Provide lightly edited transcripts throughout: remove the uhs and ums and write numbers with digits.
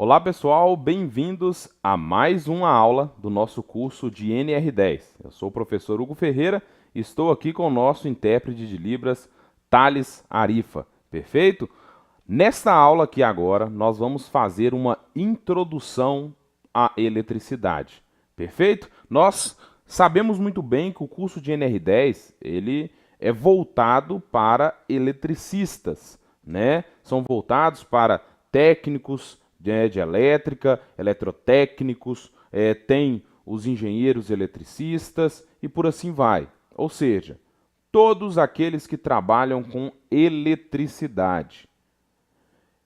Olá pessoal, bem-vindos a mais uma aula do nosso curso de NR10. Eu sou o professor Hugo Ferreira e estou aqui com o nosso intérprete de Libras, Thales Arifa. Perfeito? Nesta aula aqui agora, nós vamos fazer uma introdução à eletricidade. Perfeito? Nós sabemos muito bem que o curso de NR10, ele é voltado para eletricistas, né? São voltados para técnicos de elétrica, eletrotécnicos, tem os engenheiros eletricistas e por assim vai. Ou seja, todos aqueles que trabalham com eletricidade.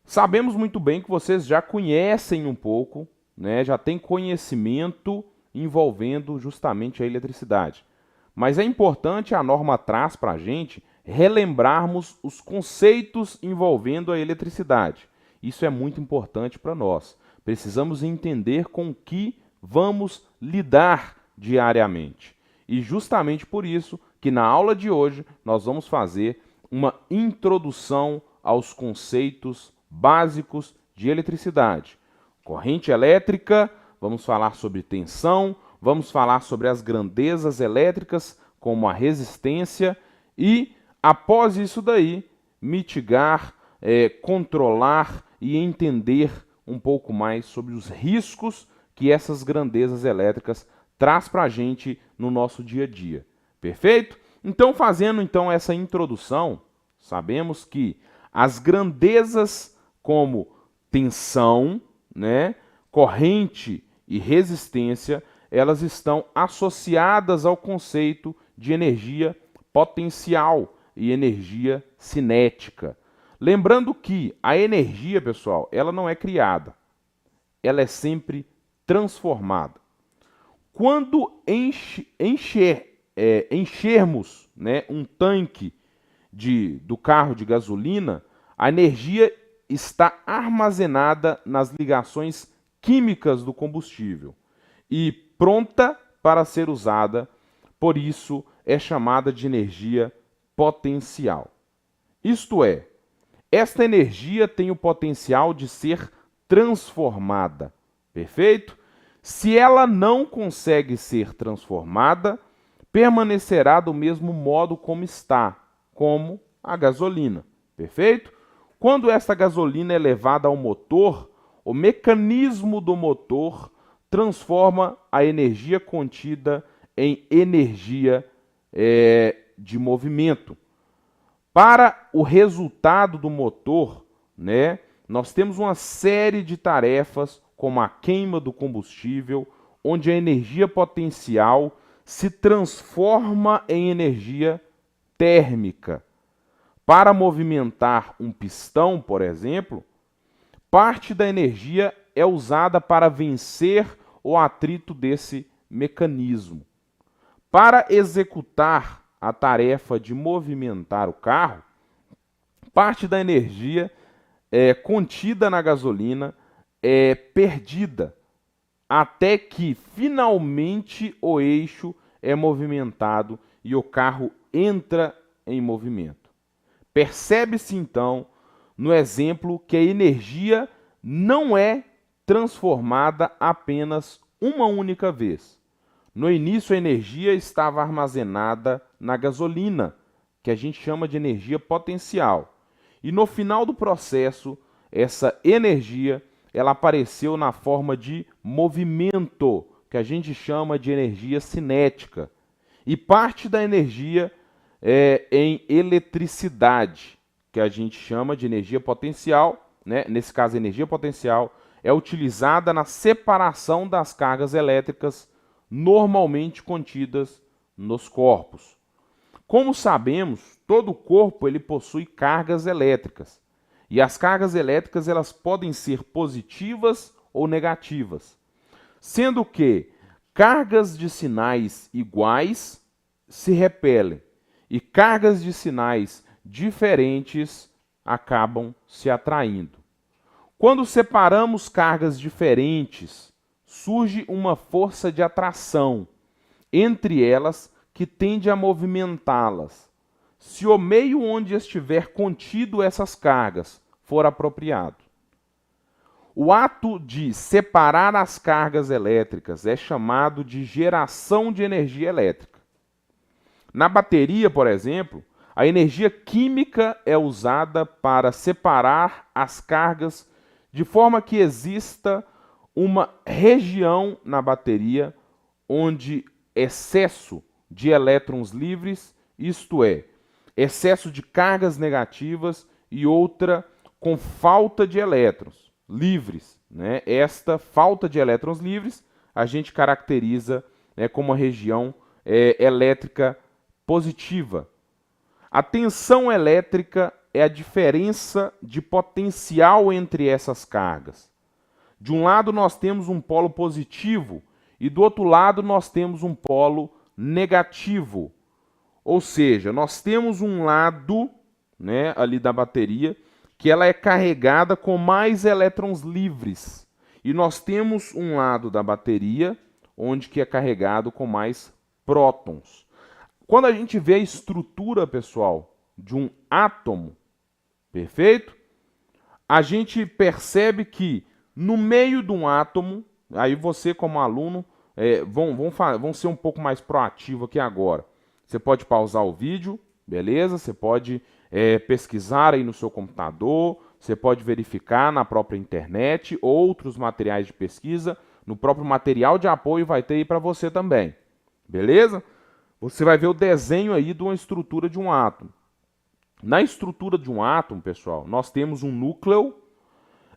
Sabemos muito bem que vocês já conhecem um pouco, né, já têm conhecimento envolvendo justamente a eletricidade. Mas é importante, a norma traz para a gente relembrarmos os conceitos envolvendo a eletricidade. Isso é muito importante para nós. Precisamos entender com o que vamos lidar diariamente. E justamente por isso que na aula de hoje nós vamos fazer uma introdução aos conceitos básicos de eletricidade. Corrente elétrica, vamos falar sobre tensão, vamos falar sobre as grandezas elétricas, como a resistência, e após isso daí, mitigar, controlar e entender um pouco mais sobre os riscos que essas grandezas elétricas traz para a gente no nosso dia a dia. Perfeito? Então, fazendo essa introdução, sabemos que as grandezas como tensão, né, corrente e resistência, elas estão associadas ao conceito de energia potencial e energia cinética. Lembrando que a energia, pessoal, ela não é criada, ela é sempre transformada. Quando enchermos, né, um tanque do carro de gasolina, a energia está armazenada nas ligações químicas do combustível e pronta para ser usada, por isso é chamada de energia potencial. Isto é, esta energia tem o potencial de ser transformada, perfeito? Se ela não consegue ser transformada, permanecerá do mesmo modo como está, como a gasolina, perfeito? Quando esta gasolina é levada ao motor, o mecanismo do motor transforma a energia contida em energia de movimento. Para o resultado do motor, né, nós temos uma série de tarefas, como a queima do combustível, onde a energia potencial se transforma em energia térmica. Para movimentar um pistão, por exemplo, parte da energia é usada para vencer o atrito desse mecanismo. Para executar a tarefa de movimentar o carro, parte da energia contida na gasolina é perdida até que finalmente o eixo é movimentado e o carro entra em movimento. Percebe-se então no exemplo que a energia não é transformada apenas uma única vez. No início, a energia estava armazenada na gasolina, que a gente chama de energia potencial. E no final do processo, essa energia ela apareceu na forma de movimento, que a gente chama de energia cinética. E parte da energia em eletricidade, que a gente chama de energia potencial, né? Nesse caso, a energia potencial é utilizada na separação das cargas elétricas normalmente contidas nos corpos. Como sabemos, todo corpo ele possui cargas elétricas. E as cargas elétricas elas podem ser positivas ou negativas, sendo que cargas de sinais iguais se repelem e cargas de sinais diferentes acabam se atraindo. Quando separamos cargas diferentes, surge uma força de atração entre elas que tende a movimentá-las, se o meio onde estiver contido essas cargas for apropriado. O ato de separar as cargas elétricas é chamado de geração de energia elétrica. Na bateria, por exemplo, a energia química é usada para separar as cargas de forma que exista uma região na bateria onde excesso de elétrons livres, isto é, excesso de cargas negativas, e outra com falta de elétrons livres, né? Esta falta de elétrons livres a gente caracteriza, né, como uma região elétrica positiva. A tensão elétrica é a diferença de potencial entre essas cargas. De um lado nós temos um polo positivo e do outro lado nós temos um polo negativo. Ou seja, nós temos um lado, né, ali da bateria que ela é carregada com mais elétrons livres. E nós temos um lado da bateria onde que é carregado com mais prótons. Quando a gente vê a estrutura, pessoal, de um átomo, perfeito? A gente percebe que no meio de um átomo, aí você como aluno, vão ser um pouco mais proativo aqui agora. Você pode pausar o vídeo, beleza? Você pode pesquisar aí no seu computador, você pode verificar na própria internet, outros materiais de pesquisa, no próprio material de apoio vai ter aí para você também, beleza? Você vai ver o desenho aí de uma estrutura de um átomo. Na estrutura de um átomo, pessoal, nós temos um núcleo,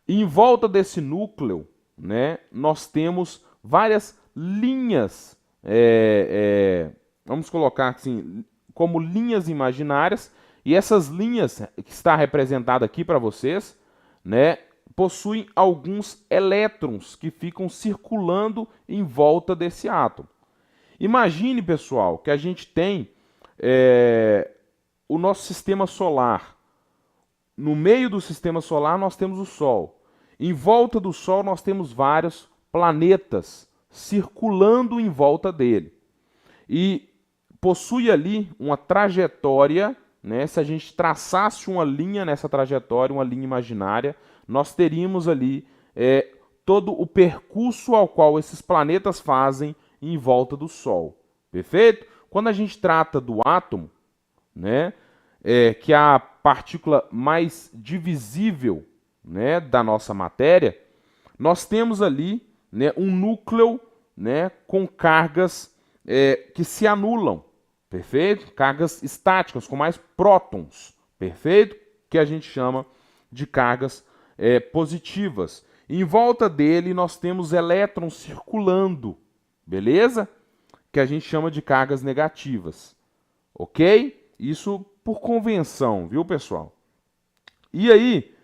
e em volta desse núcleo, né, nós temos várias linhas, vamos colocar assim, como linhas imaginárias, e essas linhas que está representada aqui para vocês, né, possuem alguns elétrons que ficam circulando em volta desse átomo. Imagine, pessoal, que a gente tem o nosso sistema solar. No meio do sistema solar nós temos o Sol. Em volta do Sol nós temos vários planetas circulando em volta dele. E possui ali uma trajetória, né? Se a gente traçasse uma linha nessa trajetória, uma linha imaginária, nós teríamos ali todo o percurso ao qual esses planetas fazem em volta do Sol. Perfeito? Quando a gente trata do átomo, né, que é a partícula mais divisível, né, da nossa matéria, nós temos ali, né, um núcleo, né, com cargas que se anulam, perfeito? Cargas estáticas, com mais prótons, perfeito? Que a gente chama de cargas positivas. Em volta dele nós temos elétrons circulando, beleza? Que a gente chama de cargas negativas, ok? Isso por convenção, viu, pessoal? E aí,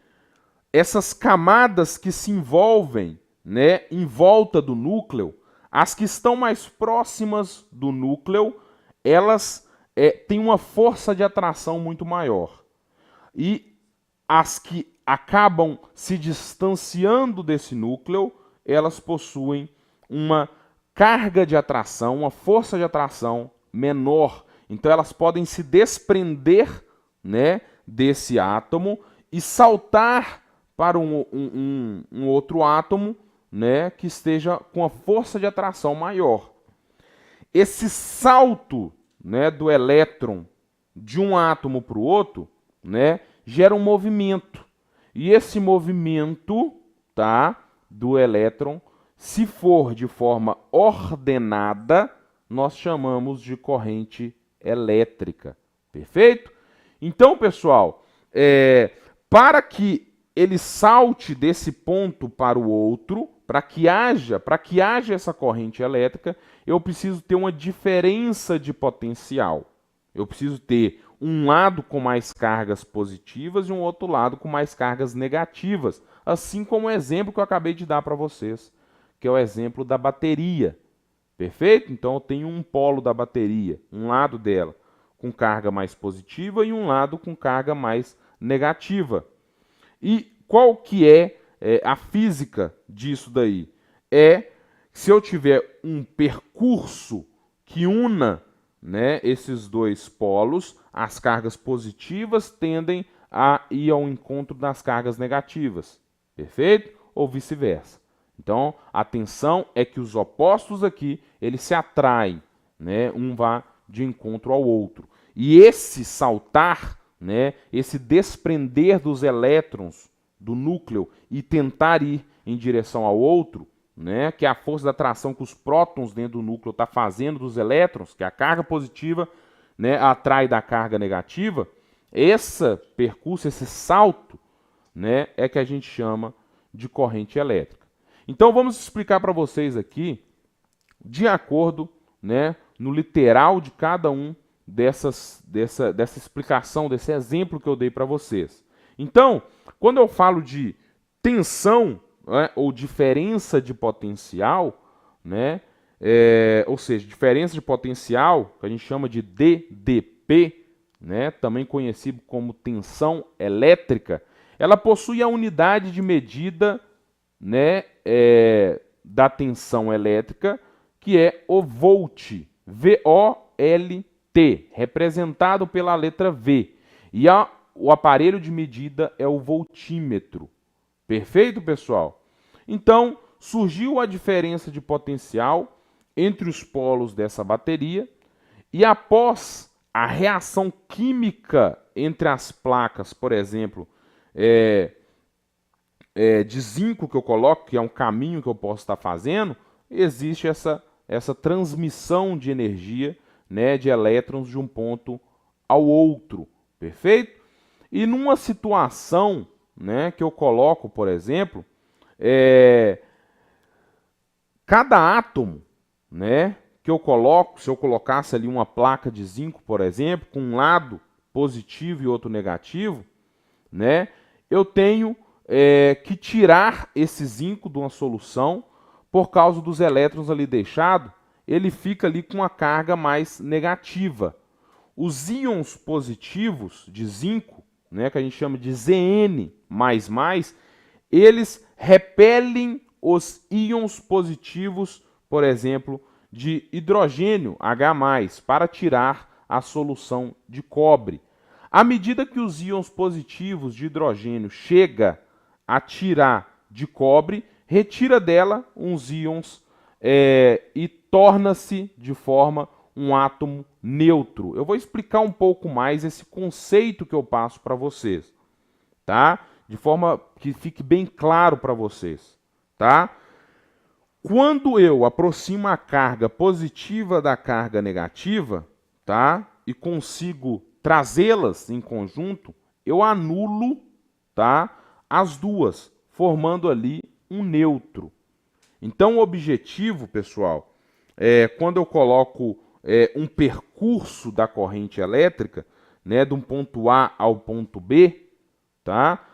essas camadas que se envolvem, né, em volta do núcleo, as que estão mais próximas do núcleo, elas têm uma força de atração muito maior. E as que acabam se distanciando desse núcleo, elas possuem uma carga de atração, uma força de atração menor. Então elas podem se desprender, né, desse átomo e saltar para um outro átomo, né, que esteja com a força de atração maior. Esse salto, né, do elétron de um átomo para o outro, né, gera um movimento. E esse movimento, tá, do elétron, se for de forma ordenada, nós chamamos de corrente elétrica. Perfeito? Então, pessoal, para que ele salte desse ponto para o outro, para que haja essa corrente elétrica, eu preciso ter uma diferença de potencial. Eu preciso ter um lado com mais cargas positivas e um outro lado com mais cargas negativas, assim como o exemplo que eu acabei de dar para vocês, que é o exemplo da bateria. Perfeito? Então eu tenho um polo da bateria, um lado dela com carga mais positiva e um lado com carga mais negativa. E qual que é a física disso daí? Se eu tiver um percurso que una, né, esses dois polos, as cargas positivas tendem a ir ao encontro das cargas negativas. Perfeito? ou vice-versa. Então, a tensão é que os opostos aqui, eles se atraem, né? Um vai de encontro ao outro. E esse saltar, né, esse desprender dos elétrons do núcleo e tentar ir em direção ao outro, né, que é a força da atração que os prótons dentro do núcleo está fazendo dos elétrons, que é a carga positiva, né, atrai da carga negativa, esse percurso, esse salto, né, é que a gente chama de corrente elétrica. Então vamos explicar para vocês aqui, de acordo, né, no literal de cada um dessa explicação, desse exemplo que eu dei para vocês. Então, quando eu falo de tensão, né, ou diferença de potencial, né, ou seja, diferença de potencial, que a gente chama de DDP, né, também conhecido como tensão elétrica, ela possui a unidade de medida, né, da tensão elétrica, que é o volt, V-O-L-T, representado pela letra V. E o aparelho de medida é o voltímetro. Perfeito, pessoal? Então, surgiu a diferença de potencial entre os polos dessa bateria e após a reação química entre as placas, por exemplo, de zinco que eu coloco, que é um caminho que eu posso estar fazendo, existe essa transmissão de energia, né, de elétrons de um ponto ao outro, perfeito? E numa situação, né, que eu coloco, por exemplo, cada átomo, né, que eu coloco, se eu colocasse ali uma placa de zinco, por exemplo, com um lado positivo e outro negativo, né, eu tenho que tirar esse zinco de uma solução por causa dos elétrons ali deixados, ele fica ali com uma carga mais negativa. Os íons positivos de zinco, né, que a gente chama de Zn++, eles repelem os íons positivos, por exemplo, de hidrogênio, H+, para tirar a solução de cobre. À medida que os íons positivos de hidrogênio chegam a tirar de cobre, retira dela uns íons e torna-se de forma um átomo neutro. Eu vou explicar um pouco mais esse conceito que eu passo para vocês, tá? De forma que fique bem claro para vocês, tá? Quando eu aproximo a carga positiva da carga negativa, tá? E consigo trazê-las em conjunto, eu anulo, tá, as duas, formando ali um neutro. Então, o objetivo, pessoal, quando eu coloco um percurso da corrente elétrica, né, de um ponto A ao ponto B, tá,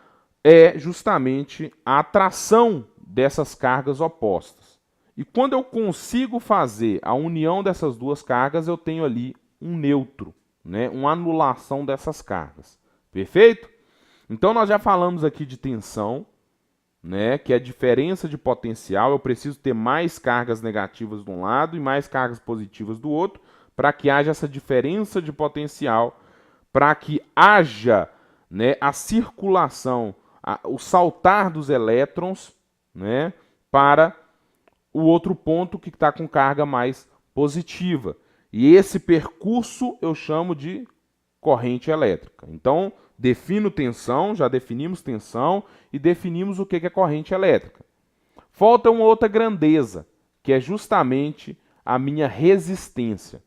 é justamente a atração dessas cargas opostas. E quando eu consigo fazer a união dessas duas cargas, eu tenho ali um neutro, né, uma anulação dessas cargas. Perfeito? Então, nós já falamos aqui de tensão, né, que é a diferença de potencial. Eu preciso ter mais cargas negativas de um lado e mais cargas positivas do outro, para que haja essa diferença de potencial, para que haja, né, a circulação, o saltar dos elétrons, né, para o outro ponto que está com carga mais positiva. E esse percurso eu chamo de corrente elétrica. Então, defino tensão, já definimos tensão e definimos o que é corrente elétrica. Falta uma outra grandeza, que é justamente a minha resistência.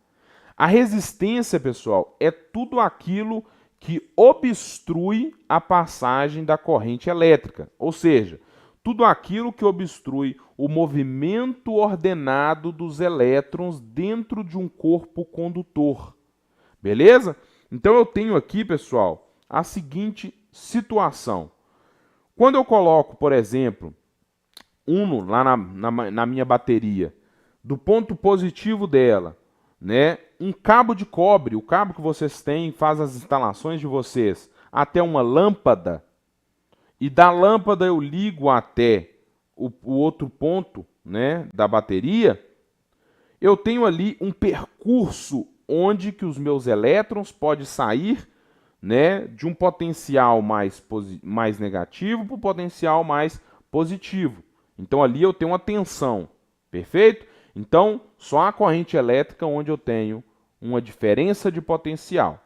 A resistência, pessoal, é tudo aquilo que obstrui a passagem da corrente elétrica, ou seja, tudo aquilo que obstrui o movimento ordenado dos elétrons dentro de um corpo condutor. Beleza? Então eu tenho aqui, pessoal, a seguinte situação. Quando eu coloco, por exemplo, lá na minha bateria, do ponto positivo dela, né, um cabo de cobre, o cabo que vocês têm, faz as instalações de vocês, até uma lâmpada, e da lâmpada eu ligo até o outro ponto, né, da bateria, eu tenho ali um percurso onde que os meus elétrons podem sair, né, de um potencial mais negativo para um potencial mais positivo. Então ali eu tenho uma tensão, perfeito? Então só a corrente elétrica onde eu tenho uma diferença de potencial.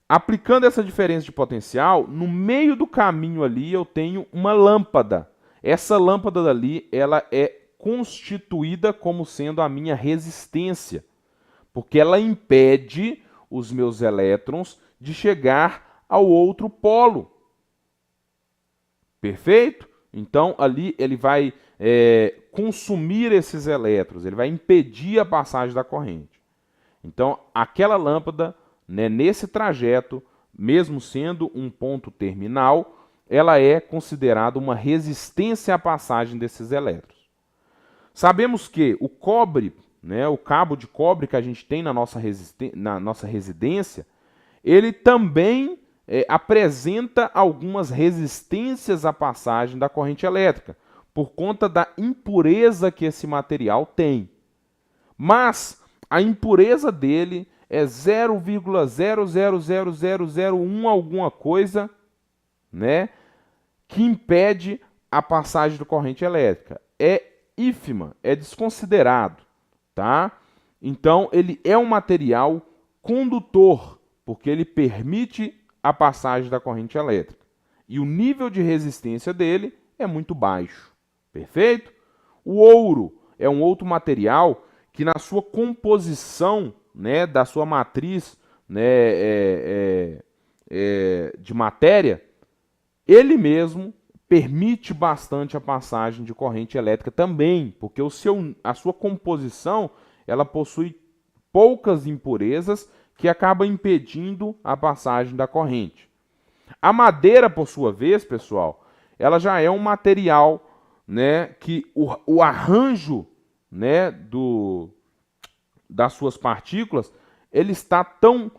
Aplicando essa diferença de potencial, no meio do caminho ali eu tenho uma lâmpada. Essa lâmpada dali, ela é constituída como sendo a minha resistência, porque ela impede os meus elétrons de chegar ao outro polo. Perfeito? Então ali ele vai consumir esses elétrons, ele vai impedir a passagem da corrente. Então aquela lâmpada, né, nesse trajeto, mesmo sendo um ponto terminal, ela é considerada uma resistência à passagem desses elétrons. Sabemos que o cobre, né, o cabo de cobre que a gente tem na nossa residência, ele também apresenta algumas resistências à passagem da corrente elétrica, por conta da impureza que esse material tem. Mas a impureza dele é 0,000001 alguma coisa, né, que impede a passagem da corrente elétrica. É ínfima, é desconsiderado, tá? Então ele é um material condutor, porque ele permite a passagem da corrente elétrica. E o nível de resistência dele é muito baixo, perfeito? O ouro é um outro material que na sua composição, né, da sua matriz, né, de matéria, ele mesmo permite bastante a passagem de corrente elétrica também, porque a sua composição ela possui poucas impurezas que acabam impedindo a passagem da corrente. A madeira, por sua vez, pessoal, ela já é um material, né, que o arranjo, né, das suas partículas, ele está tão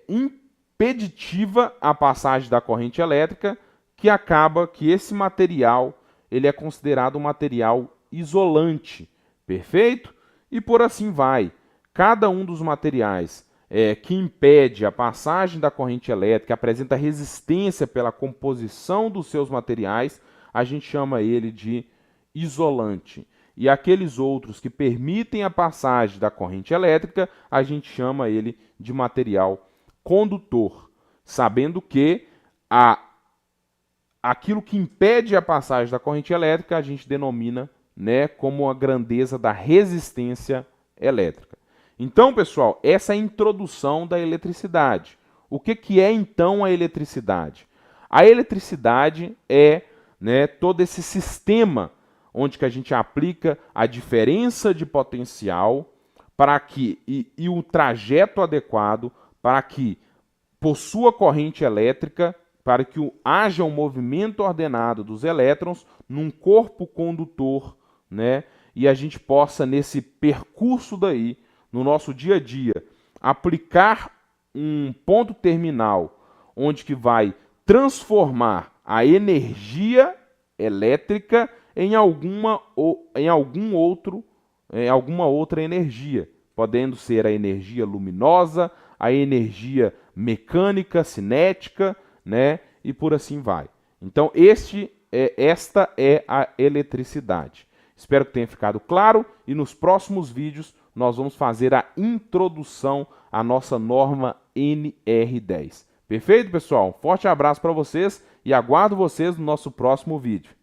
impeditiva a passagem da corrente elétrica que acaba que esse material ele é considerado um material isolante, perfeito? E por assim vai. Cada um dos materiais que impede a passagem da corrente elétrica, apresenta resistência pela composição dos seus materiais, a gente chama ele de isolante. E aqueles outros que permitem a passagem da corrente elétrica, a gente chama ele de material condutor, sabendo que aquilo que impede a passagem da corrente elétrica a gente denomina, né, como a grandeza da resistência elétrica. Então, pessoal, essa é a introdução da eletricidade. O que é então a eletricidade? A eletricidade é, né, todo esse sistema onde que a gente aplica a diferença de potencial para que e o trajeto adequado para que possua corrente elétrica, para que haja um movimento ordenado dos elétrons num corpo condutor, né? E a gente possa, nesse percurso daí, no nosso dia a dia, aplicar um ponto terminal onde que vai transformar a energia elétrica em alguma outra energia, podendo ser a energia luminosa, a energia mecânica, cinética, né? E por assim vai. Então, esta é a eletricidade. Espero que tenha ficado claro e nos próximos vídeos nós vamos fazer a introdução à nossa norma NR10. Perfeito, pessoal? Um forte abraço para vocês e aguardo vocês no nosso próximo vídeo.